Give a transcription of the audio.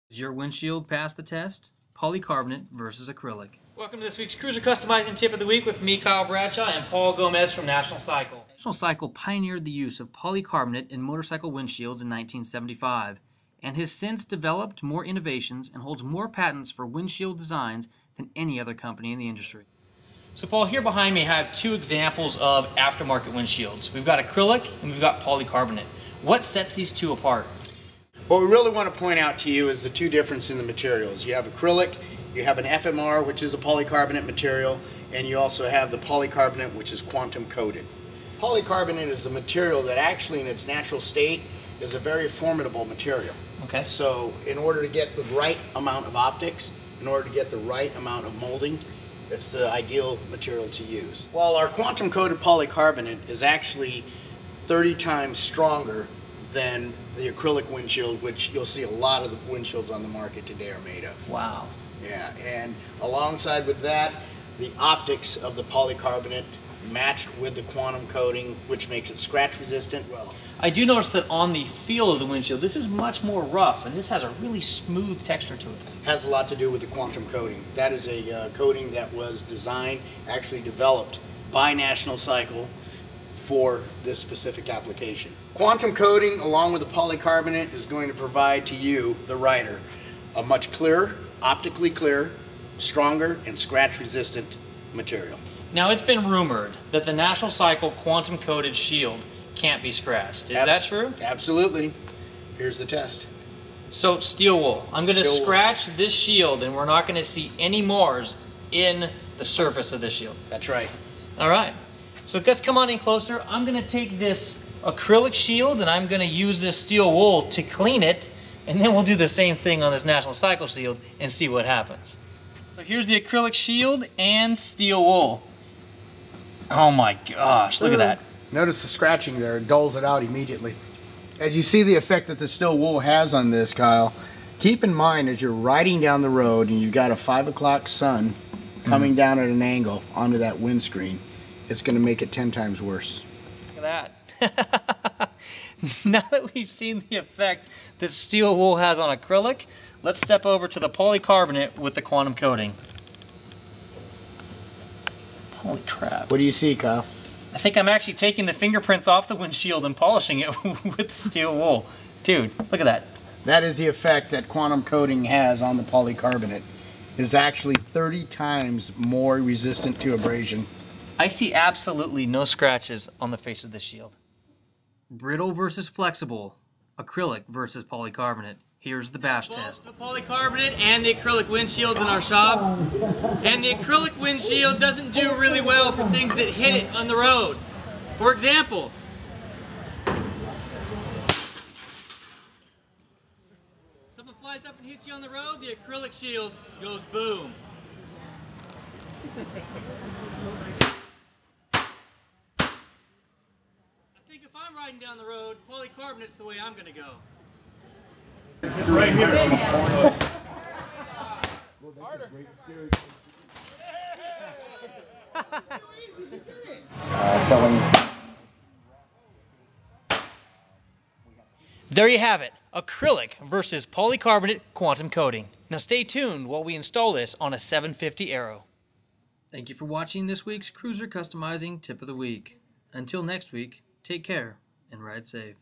Does your windshield pass the test? Polycarbonate versus acrylic. Welcome to this week's Cruiser Customizing Tip of the Week with me, Kyle Bradshaw, and Paul Gomez from National Cycle. National Cycle pioneered the use of polycarbonate in motorcycle windshields in 1975, and has since developed more innovations and holds more patents for windshield designs than any other company in the industry. So Paul, here behind me I have two examples of aftermarket windshields. We've got acrylic and we've got polycarbonate. What sets these two apart? What we really want to point out to you is the two differences in the materials. You have acrylic, you have an FMR, which is a polycarbonate material, and you also have the polycarbonate, which is quantum coated. Polycarbonate is the material that actually in its natural state is a very formidable material. Okay. So in order to get the right amount of optics, in order to get the right amount of molding, it's the ideal material to use. While our quantum coated polycarbonate is actually 30 times stronger than the acrylic windshield, which you'll see a lot of the windshields on the market today are made of. Wow. Yeah, and alongside with that, the optics of the polycarbonate matched with the quantum coating, which makes it scratch resistant. Well, I do notice that on the feel of the windshield, this is much more rough, and this has a really smooth texture to it. Has a lot to do with the quantum coating. That is a coating that was designed, actually developed by National Cycle for this specific application. Quantum coating along with the polycarbonate is going to provide to you, the rider, a much clearer, optically clear, stronger, and scratch resistant material. Now it's been rumored that the National Cycle quantum coated shield can't be scratched. Is that true? Absolutely. Here's the test. So steel wool. I'm going to scratch this shield and we're not going to see any Moors in the surface of the shield. That's right. All right. So let's come on in closer. I'm going to take this acrylic shield and I'm going to use this steel wool to clean it, and then we'll do the same thing on this National Cycle shield and see what happens. So here's the acrylic shield and steel wool. Oh my gosh, look at that. Notice the scratching there, it dulls it out immediately. As you see the effect that the steel wool has on this, Kyle, keep in mind as you're riding down the road and you've got a 5 o'clock sun coming down at an angle onto that windscreen, it's going to make it 10 times worse. Look at that. Now that we've seen the effect that steel wool has on acrylic, let's step over to the polycarbonate with the quantum coating. Holy crap. What do you see, Kyle? I think I'm actually taking the fingerprints off the windshield and polishing it with the steel wool. Dude, look at that. That is the effect that quantum coating has on the polycarbonate. It is actually 30 times more resistant to abrasion. I see absolutely no scratches on the face of the shield. Brittle versus flexible. Acrylic versus polycarbonate. Here's the bash test. The polycarbonate and the acrylic windshields in our shop. And the acrylic windshield doesn't do really well for things that hit it on the road. For example, someone flies up and hits you on the road, the acrylic shield goes boom. I think if I'm riding down the road, polycarbonate's the way I'm going to go. Right here. Harder. There you have it, acrylic versus polycarbonate quantum coating. Now stay tuned while we install this on a 750 Aero. Thank you for watching this week's Cruiser Customizing Tip of the Week. Until next week, take care and ride safe.